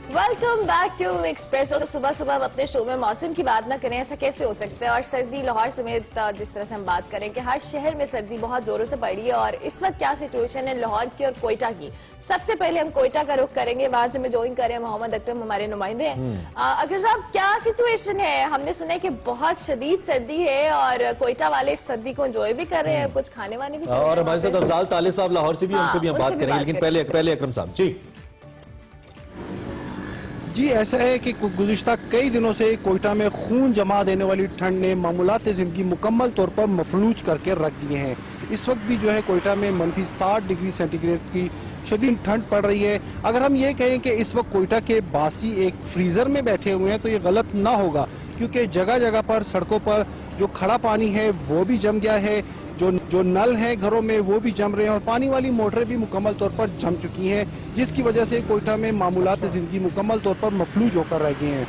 Welcome back to express. सुबह सुबह हम अपने शो में मौसम की बात ना करें, ऐसा कैसे हो सकता है। और सर्दी लाहौर समेत जिस तरह से हम बात करें कि हर शहर में सर्दी बहुत जोरों से पड़ी है और इस वक्त क्या सिचुएशन है लाहौर की और कोयटा की। सबसे पहले हम कोयटा का रुख करेंगे, वहां से मैं ज्वाइन कर रहे हैं मोहम्मद अकरम, हमारे नुमाइंदे हैं। अकरम साहब, क्या सिचुएशन है? हमने सुना है कि बहुत शदीद सर्दी है और कोयटा वाले इस सर्दी को एंजॉय भी कर रहे हैं, कुछ खाने वाने भी। और हमारे साथ अफजाल तालिब साहब लाहौर से भी, उनसे भी हम बात करेंगे, लेकिन पहले अकरम साहब जी ऐसा है कि गुज़िश्ता कई दिनों से कोयटा में खून जमा देने वाली ठंड ने मामूलात जिंदगी मुकम्मल तौर पर मफलूज करके रख दिए हैं। इस वक्त भी जो है कोयटा में -60 डिग्री सेंटीग्रेड की शदीद ठंड पड़ रही है। अगर हम ये कहें कि इस वक्त कोयटा के बासी एक फ्रीजर में बैठे हुए हैं तो ये गलत ना होगा, क्योंकि जगह जगह पर सड़कों पर जो खड़ा पानी है वो भी जम गया है, जो नल है घरों में वो भी जम रहे हैं और पानी वाली मोटरें भी मुकम्मल तौर पर जम चुकी हैं, जिसकी वजह से कोयटा में मामूलात जिंदगी मुकम्मल तौर पर मफलूज होकर रह गए हैं।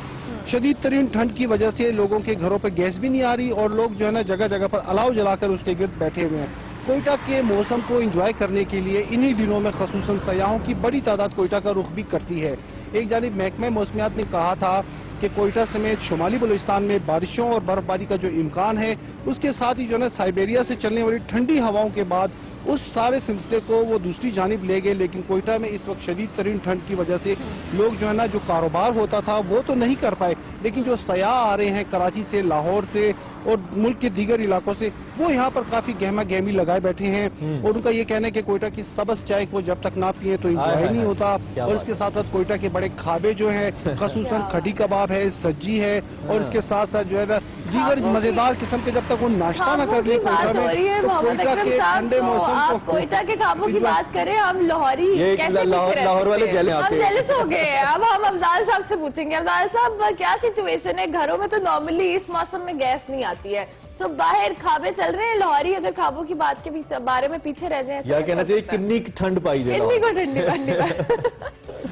शदीद तरीन ठंड की वजह से लोगों के घरों पर गैस भी नहीं आ रही और लोग जो है ना जगह जगह पर अलाव जलाकर उसके गिर्द बैठे हुए हैं। कोयटा के मौसम को एंजॉय करने के लिए इन्हीं दिनों में खसूसन सयाहों की बड़ी तादाद कोयटा का रुख भी करती है। एक जानिब महकमा मौसमियात ने कहा था कि कोयटा समेत शुमाली बलूचिस्तान में बारिशों और बर्फबारी का जो इम्कान है, उसके साथ ही जो है साइबेरिया से चलने वाली ठंडी हवाओं के बाद उस सारे सिलसिले को वो दूसरी जानिब ले गए। लेकिन कोयटा में इस वक्त शदीद तरीन ठंड की वजह से लोग जो है ना जो कारोबार होता था वो तो नहीं कर पाए, लेकिन जो सयाह आ रहे हैं कराची से, लाहौर से और मुल्क के दीगर इलाकों से, वो यहाँ पर काफी गहमा गहमी लगाए बैठे हैं। और उनका ये कहना है कि कोयटा की सबस चाय को जब तक ना पिए तो इंजॉय नहीं होता। और इसके साथ साथ कोयटा के बड़े खाबे जो है खसूसन खड़ी कबाब है, सज्जी है और इसके साथ साथ जो है ना दीगर मजेदार किस्म के जब तक वो नाश्ता न कर ले कोयटा में, तो कोयटा के ठंडे मौसम आप कोयटा के खाबों की बात करें, हम लाहौरी कैसे लाहौर वाले हम जेलस हो गए। अब हम अफजाल साहब से पूछेंगे, अफजाल साहब क्या सिचुएशन है? घरों में तो नॉर्मली इस मौसम में गैस नहीं आती है, तो बाहर खाबे चल रहे हैं। लाहौरी अगर खाबों की बात के बारे में पीछे रह जाए, या कहना चाहिए कितनी ठंड पाई जाए, कितनी को ठंडी पानी।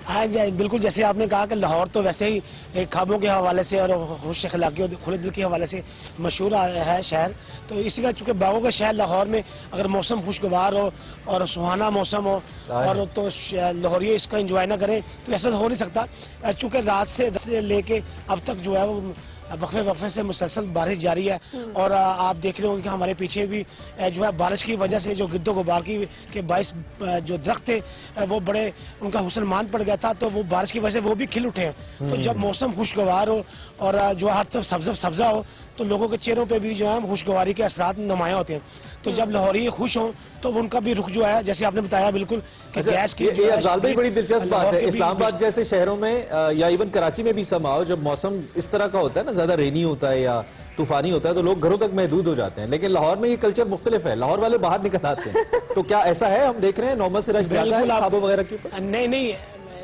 हाँ जी, बिल्कुल जैसे आपने कहा कि लाहौर तो वैसे ही खाबों के हवाले से और खुश अखलाकी और खुले दिल के हवाले से मशहूर है शहर। तो इसी वजह चूंकि बागों का शहर लाहौर में अगर मौसम खुशगवार हो और सुहाना मौसम हो और तो लाहौरी इसका एंजॉय ना करें तो ऐसा हो नहीं सकता। चूंकि रात से लेके अब तक जो है वो वक्फे से मुसलसल बारिश जारी है और आप देख रहे होंगे कि हमारे पीछे भी जो है बारिश की वजह से जो गिद्दो गुबार के बाइस जो दरख्त थे वो बड़े उनका हुस्न मान पड़ गया था, तो वो बारिश की वजह से वो भी खिल उठे हैं। तो जब मौसम खुशगवार हो और जो हर तरफ सब्जा हो तो लोगों के चेहरों पे भी जो है खुशगवारी के असरात नुमाया होते हैं। तो जब लाहौरी खुश हों तो उनका भी रुख जो है, जैसे आपने बताया बिल्कुल कि गैस की ये अफजाल भाई बड़ी दिलचस्प बात है। इस्लामाबाद जैसे शहरों में या इवन कराची में भी समाओ, जब मौसम इस तरह का होता है ना, ज्यादा रेनी होता है या तूफानी होता है, तो लोग घरों तक महदूद हो जाते हैं। लेकिन लाहौर में ये कल्चर मुख्तलिफ है, लाहौर वाले बाहर निकल आते हैं। तो क्या ऐसा है? हम देख रहे हैं नॉर्मल से रश ज्यादा है खाबों वगैरह के ऊपर?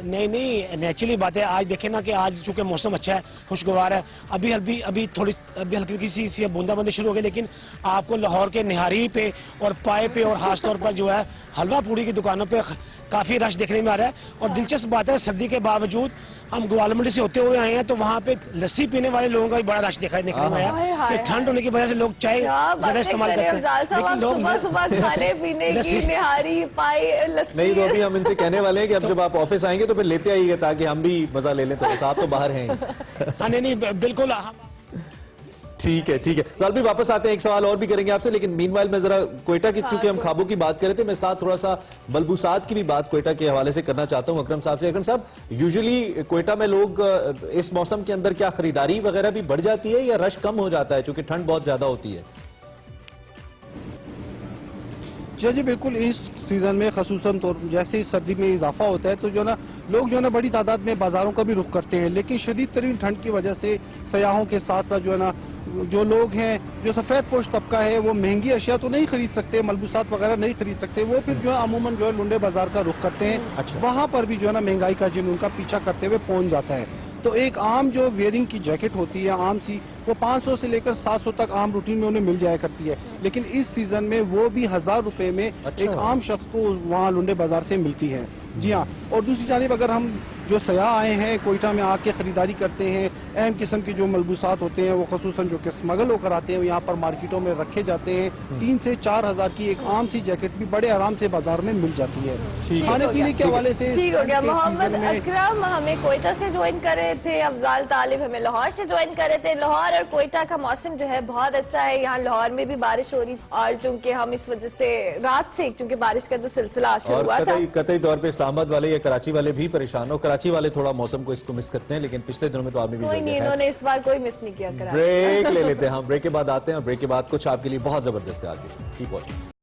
नहीं, नेचुरली बात है। आज देखें ना कि आज चूंकि मौसम अच्छा है, खुशगवार है, अभी हल्की सी बूंदाबांदी शुरू हो गई, लेकिन आपको लाहौर के निहारी पे और पाए पे और खासतौर पर जो है हलवा पूड़ी की दुकानों पे काफी रश देखने में आ रहा है। और दिलचस्प बात है, सर्दी के बावजूद हम ग्वालमंडी से होते हुए आए हैं तो वहाँ पे लस्सी पीने वाले लोगों का भी बड़ा रश देखने में आया। ठंड होने की वजह से लोग चाय ज्यादा इस्तेमाल करते हैं। सुबह सुबह खाने पीने की निहारी पाई लस्सी। नहीं, तो अभी हम इनसे कहने वाले हैं कि अब जब आप ऑफिस आएंगे तो फिर लेते आइए ताकि हम भी मजा ले लें। तो आप तो बाहर हैं। नहीं, बिल्कुल ठीक है। तो भी वापस आते हैं, एक सवाल और भी करेंगे आपसे, लेकिन मीनवाइल में जरा कोयटा की, क्योंकि हम खाबों की बात कर रहे थे, मैं साथ थोड़ा सा बलबूसात की भी बात कोयटा के हवाले से करना चाहता हूं अकरम साहब से। अकरम साहब, यूजुअली कोयटा में लोग इस मौसम के अंदर क्या खरीदारी वगैरह भी बढ़ जाती है या रश कम हो जाता है क्योंकि ठंड बहुत ज्यादा होती है? जी बिल्कुल, इस सीजन में खसूसन तौर जैसे ही सर्दी में इजाफा होता है तो जो ना लोग जो ना बड़ी तादाद में बाजारों का भी रुख करते हैं। लेकिन शदीद तरीन ठंड की वजह से सयाहों के साथ साथ जो है ना जो लोग हैं, जो सफेद पोश तबका है, वो महंगी अशिया तो नहीं खरीद सकते, मलबूसात वगैरह नहीं खरीद सकते, वो फिर जो है अमूमन जो है लुंडे बाजार का रुख करते हैं। अच्छा। वहाँ पर भी जो है ना महंगाई का जिन उनका पीछा करते हुए पहुंच जाता है। तो एक आम जो वेयरिंग की जैकेट होती है, आम सी वो 500 से लेकर 700 तक आम रूटीन में उन्हें मिल जाया करती है, लेकिन इस सीजन में वो भी 1000 रुपए में एक आम शख्स को वहाँ लुंडे बाजार से मिलती है। जी हाँ, और दूसरी जानिब अगर हम जो सयाह आए हैं कोयटा में आके खरीदारी करते हैं, अहम किस्म के जो मलबूसात होते हैं वो खसूसन जो कि स्मगल होकर आते हैं, यहाँ पर मार्केटों में रखे जाते हैं। 3 से 4 हजार की एक आम सी जैकेट भी बड़े आराम से बाजार में मिल जाती है। खाने पीने के हवाले से ठीक हो गया। ठंड के मोहम्मद सीजन में अकरम हमें कोयटा से ज्वाइन कर रहे थे, अफजाल तालिब हमें लाहौर से ज्वाइन कर रहे थे। लाहौर और कोयटा का मौसम जो है बहुत अच्छा है, यहाँ लाहौर में भी बारिश हो रही और चूंकि हम इस वजह से रात से चूंकि बारिश का जो सिलसिला शुरू और हुआ था, कतई तौर पे इस्लामाबाद वाले या कराची वाले भी परेशान हो। कराची वाले थोड़ा मौसम को इसको मिस करते हैं, लेकिन पिछले दिनों में तो आदमी भी कोई नहीं, इन्होंने इस बार कोई मिस नहीं किया। ब्रेक ले लेते हैं हम, ब्रेक के बाद आते हैं। ब्रेक के बाद कुछ आपके लिए बहुत जबरदस्त है आज की शो। Keep watching.